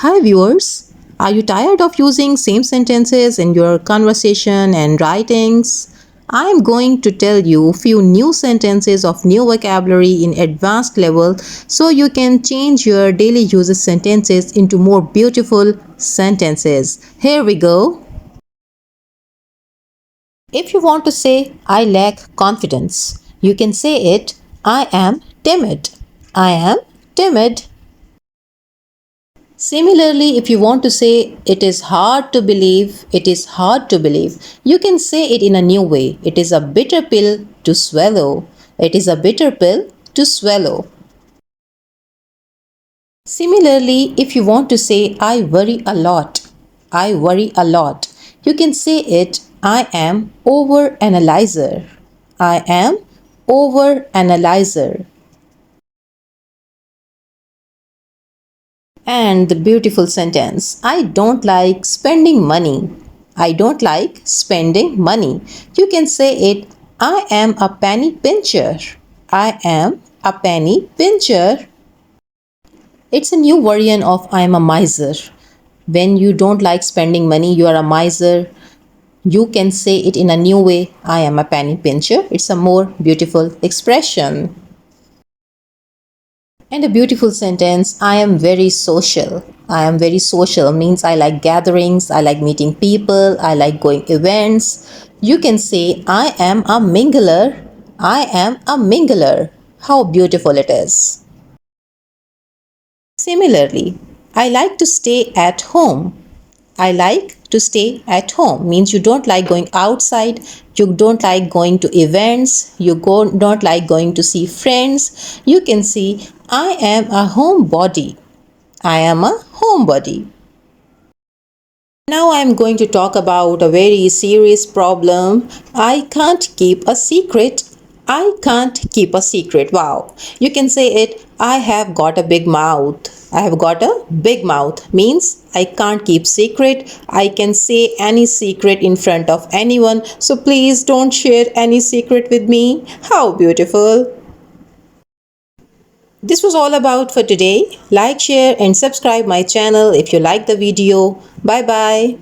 Hi viewers, are you tired of using same sentences in your conversation and writings? I am going to tell you few new sentences of new vocabulary in advanced level so you can change your daily uses sentences into more beautiful sentences. Here we go. If you want to say I lack confidence, you can say it I am timid. I am timid. Similarly, if you want to say it is hard to believe, you can say it in a new way. It is a bitter pill to swallow. It is a bitter pill to swallow. Similarly, if you want to say I worry a lot, I worry a lot, you can say it I am over analyzer. I am over analyzer. And the beautiful sentence I don't like spending money. I don't like spending money. You can say it I am a penny pincher. I am a penny pincher. It's a new version of I am a miser. When you don't like spending money, you are a miser. You can say it in a new way I am a penny pincher. It's a more beautiful expression. And a beautiful sentence I am very social. I am very social means I like gatherings, I like meeting people, I like going events. You can say I am a mingler. I am a mingler. How beautiful it is. Similarly, I like to stay at home. I like to stay at home means you don't like going outside, you don't like going to events, don't like going to see friends. You can see I am a homebody. I am a homebody. Now I am going to talk about a very serious problem. I can't keep a secret. I can't keep a secret. Wow. You can say it, I have got a big mouth. I have got a big mouth means I can't keep secret. I can say any secret in front of anyone. So please don't share any secret with me. How beautiful. This was all about for today. Like, share and subscribe my channel if you like the video. Bye bye.